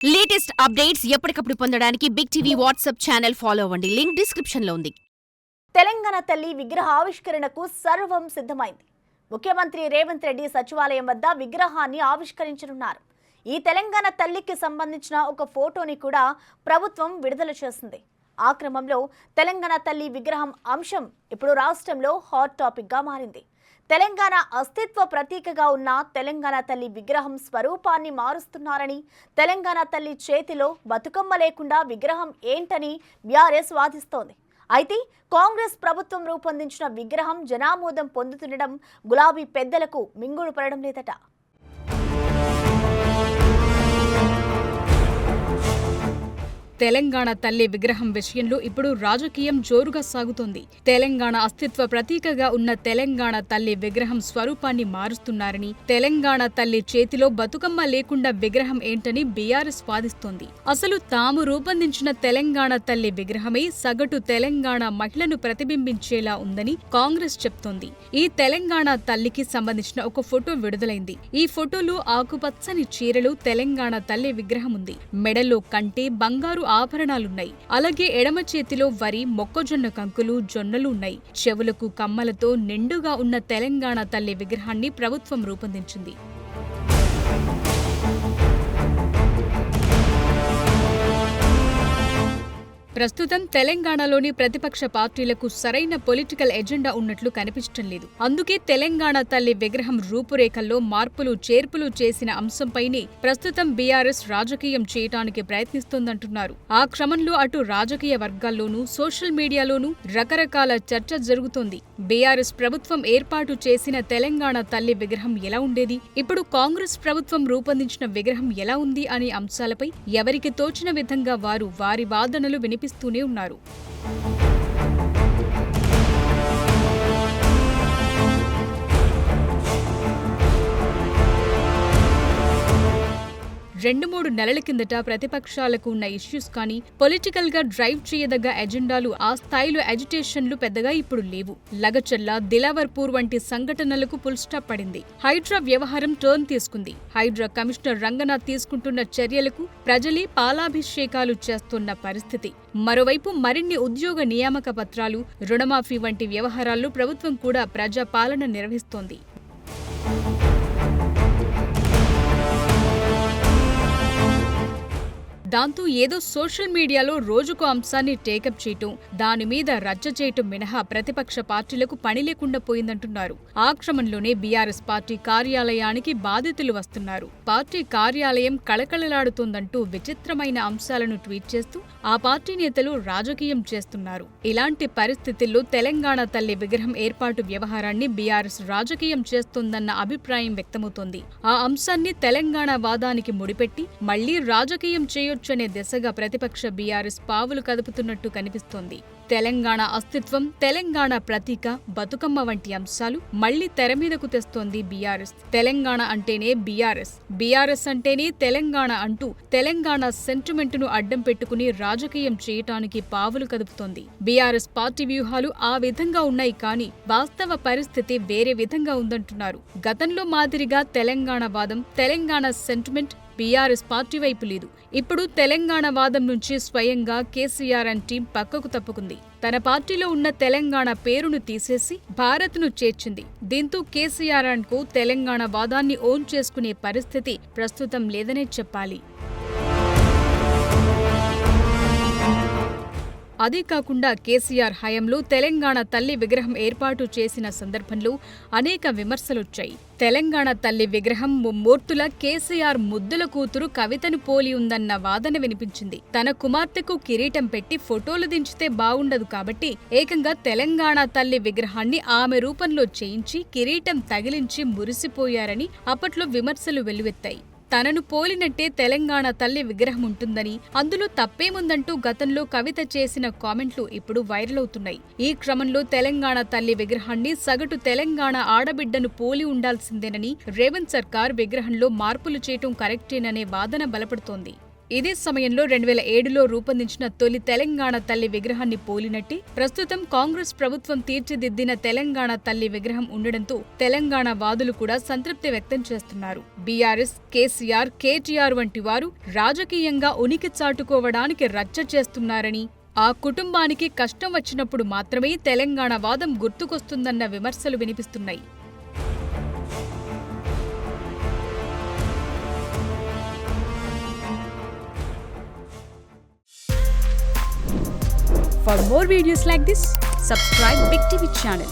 Latest updates ఎప్పటికప్పుడు పొందడానికి big TV WhatsApp channel follow అవ్వండి. లింక్ డిస్క్రిప్షన్ లో ఉంది. తెలంగాణ తల్లి విగ్రహ ఆవిష్కరణకు సర్వం సిద్ధమైంది. ముఖ్యమంత్రి రేవంత్ రెడ్డి సచివాలయం వద్ద విగ్రహాన్ని ఆవిష్కరించనున్నారు. ఈ తెలంగాణ తల్లికి సంబంధించిన ఒక ఫోటోని కూడా ప్రభుత్వం విడుదల చేసింది. ఆ క్రమంలో తెలంగాణ తల్లి విగ్రహం అంశం ఇప్పుడు రాష్ట్రంలో హాట్ టాపిక్ గా మారింది. తెలంగాణ అస్తిత్వ ప్రతీకగా ఉన్న తెలంగాణ తల్లి విగ్రహం స్వరూపాన్ని మారుస్తున్నారని, తెలంగాణ తల్లి చేతిలో బతుకమ్మ లేకుండా విగ్రహం ఏంటని బీఆర్ఎస్ వాదిస్తోంది. అయితే కాంగ్రెస్ ప్రభుత్వం రూపొందించిన విగ్రహం జనామోదం పొందుతుండడం గులాబీ పెద్దలకు మింగుడు పడడం లేదట. తెలంగాణ తల్లి విగ్రహం విషయంలో ఇప్పుడు రాజకీయం జోరుగా సాగుతోంది. తెలంగాణ అస్తిత్వ ప్రతీకగా ఉన్న తెలంగాణ తల్లి విగ్రహం స్వరూపాన్ని మారుస్తున్నారని, తెలంగాణ తల్లి చేతిలో బతుకమ్మ లేకుండా విగ్రహం ఏంటని బీఆర్ఎస్ వాదిస్తోంది. అసలు తాము రూపొందించిన తెలంగాణ తల్లి విగ్రహమే సగటు తెలంగాణ మహిళను ప్రతిబింబించేలా ఉందని కాంగ్రెస్ చెప్తోంది. ఈ తెలంగాణ తల్లికి సంబంధించిన ఒక ఫోటో విడుదలైంది. ఈ ఫోటోలో ఆకుపచ్చని చీరలో తెలంగాణ తల్లి విగ్రహం ఉంది. మెడలో కంటి, బంగారు ఆభరణాలున్నాయి. అలాగే ఎడమ చేతిలో వరి, మొక్కజొన్న కంకులు, జొన్నలు ఉన్నాయి. చెవులకు కమ్మలతో నిండుగా ఉన్న తెలంగాణ తల్లి విగ్రహాన్ని ప్రభుత్వం రూపొందించింది. ప్రస్తుతం తెలంగాణలోని ప్రతిపక్ష పార్టీలకు సరైన పొలిటికల్ ఎజెండా ఉన్నట్లు కనిపించడం లేదు. అందుకే తెలంగాణ తల్లి విగ్రహం రూపురేఖల్లో మార్పులు చేర్పులు చేసిన అంశంపైనే ప్రస్తుతం బీఆర్ఎస్ రాజకీయం చేయటానికి ప్రయత్నిస్తోందంటున్నారు. ఆ క్రమంలో అటు రాజకీయ వర్గాల్లోనూ సోషల్ మీడియాలోనూ రకరకాల చర్చ జరుగుతోంది. బీఆర్ఎస్ ప్రభుత్వం ఏర్పాటు చేసిన తెలంగాణ తల్లి విగ్రహం ఎలా ఉండేది, ఇప్పుడు కాంగ్రెస్ ప్రభుత్వం రూపొందించిన విగ్రహం ఎలా ఉంది అనే అంశాలపై ఎవరికి తోచిన విధంగా వారు వారి వాదనలు వినిపిస్తూనే ఉన్నారు. రెండు మూడు నెలల కిందట ప్రతిపక్షాలకు ఉన్న ఇష్యూస్ కానీ, పొలిటికల్ గా డ్రైవ్ చేయదగ్గ ఎజెండాలు, ఆ స్థాయిలో ఎజిటేషన్లు పెద్దగా ఇప్పుడు లేవు. లగచర్ల, దిలావర్పూర్ వంటి సంఘటనలకు ఫుల్ స్టాప్ పడింది. హైడ్రా వ్యవహారం టర్న్ తీసుకుంది. హైడ్రా కమిషనర్ రంగనాథ్ తీసుకుంటున్న చర్యలకు ప్రజలే పాలాభిషేకాలు చేస్తున్న పరిస్థితి. మరోవైపు మరిన్ని ఉద్యోగ నియామక పత్రాలు, రుణమాఫీ వంటి వ్యవహారాల్లో ప్రభుత్వం కూడా ప్రజా పాలన నిర్వహిస్తోంది. దాంతో ఏదో సోషల్ మీడియాలో రోజుకో అంశాన్ని టేకప్ చేయటం, దాని మీద రచ్చ చేయటం మినహా ప్రతిపక్ష పార్టీలకు పని లేకుండా పోయిందంటున్నారు. ఆ క్రమంలోనే బీఆర్ఎస్ పార్టీ కార్యాలయానికి బాధితులు వస్తున్నారు. పార్టీ కార్యాలయం కళకళలాడుతోందంటూ విచిత్రమైన అంశాలను ట్వీట్ చేస్తూ ఆ పార్టీ నేతలు రాజకీయం చేస్తున్నారు. ఇలాంటి పరిస్థితుల్లో తెలంగాణ తల్లి విగ్రహం ఏర్పాటు వ్యవహారాన్ని బీఆర్ఎస్ రాజకీయం చేస్తోందన్న అభిప్రాయం వ్యక్తమవుతోంది. ఆ అంశాన్ని తెలంగాణ వాదానికి ముడిపెట్టి మళ్లీ రాజకీయం చేయొచ్చనే దిశగా ప్రతిపక్ష బీఆర్ఎస్ పావులు కదుపుతున్నట్టు కనిపిస్తోంది. తెలంగాణ అస్తిత్వం, తెలంగాణ ప్రతీక, బతుకమ్మ వంటి అంశాలు మళ్లీ తెరమీదకు తెస్తోంది బీఆర్ఎస్. తెలంగాణ అంటేనే బీఆర్ఎస్, బీఆర్ఎస్ అంటేనే తెలంగాణ అంటూ తెలంగాణ సెంటిమెంటును అడ్డం పెట్టుకుని రాజకీయం చేయటానికి పావులు కదుపుతోంది. బీఆర్ఎస్ పార్టీ వ్యూహాలు ఆ విధంగా ఉన్నాయి కానీ వాస్తవ పరిస్థితి వేరే విధంగా ఉందంటున్నారు. గతంలో మాదిరిగా తెలంగాణ వాదం, తెలంగాణ సెంటిమెంట్ బీఆర్ఎస్ పార్టీ వైపు లేదు. ఇప్పుడు తెలంగాణ వాదం నుంచి స్వయంగా కేసీఆర్ అండ్ టీం పక్కకు తప్పుకుంది. తన పార్టీలో ఉన్న తెలంగాణ పేరును తీసేసి భారత్ను చేర్చింది. దీంతో కేసీఆర్ అండ్ కు తెలంగాణ వాదాన్ని ఓన్ చేసుకునే పరిస్థితి ప్రస్తుతం లేదనే చెప్పాలి. అదే కాకుండా కేసీఆర్ హయాంలో తెలంగాణ తల్లి విగ్రహం ఏర్పాటు చేసిన సందర్భంలో అనేక విమర్శలొచ్చాయి. తెలంగాణ తల్లి విగ్రహం ముమ్మూర్తుల కేసీఆర్ ముద్దుల కూతురు కవితను పోలి ఉందన్న వాదన వినిపించింది. తన కుమార్తెకు కిరీటం పెట్టి ఫోటోలు దించితే బాగుండదు కాబట్టి ఏకంగా తెలంగాణ తల్లి విగ్రహాన్ని ఆమె రూపంలో చేయించి కిరీటం తగిలించి మురిసిపోయారని అప్పట్లో విమర్శలు వెల్లువెత్తాయి. తనను పోలినట్టే తెలంగాణ తల్లి విగ్రహం ఉంటుందని, అందులో తప్పేముందంటూ గతంలో కవిత చేసిన కామెంట్లు ఇప్పుడు వైరల్ అవుతున్నాయి. ఈ క్రమంలో తెలంగాణ తల్లి విగ్రహాన్ని సగటు తెలంగాణ ఆడబిడ్డను పోలి ఉండాల్సిందేనని, రేవంత్ సర్కార్ విగ్రహంలో మార్పులు చేయటం కరెక్టేననే వాదన బలపడుతోంది. ఇదే సమయంలో 2007లో రూపొందించిన తొలి తెలంగాణ తల్లి విగ్రహాన్ని పోలినట్టి ప్రస్తుతం కాంగ్రెస్ ప్రభుత్వం తీర్చిదిద్దిన తెలంగాణ తల్లి విగ్రహం ఉండడంతో తెలంగాణ వాదులు కూడా సంతృప్తి వ్యక్తం చేస్తున్నారు. బీఆర్ఎస్, కేసీఆర్, కేటీఆర్ వంటి వారు రాజకీయంగా ఉనికి చాటుకోవడానికి రచ్చ చేస్తున్నారని, ఆ కుటుంబానికి కష్టం వచ్చినప్పుడు మాత్రమే తెలంగాణ వాదం గుర్తుకొస్తుందన్న విమర్శలు వినిపిస్తున్నాయి. For more videos like this, subscribe Big TV channel.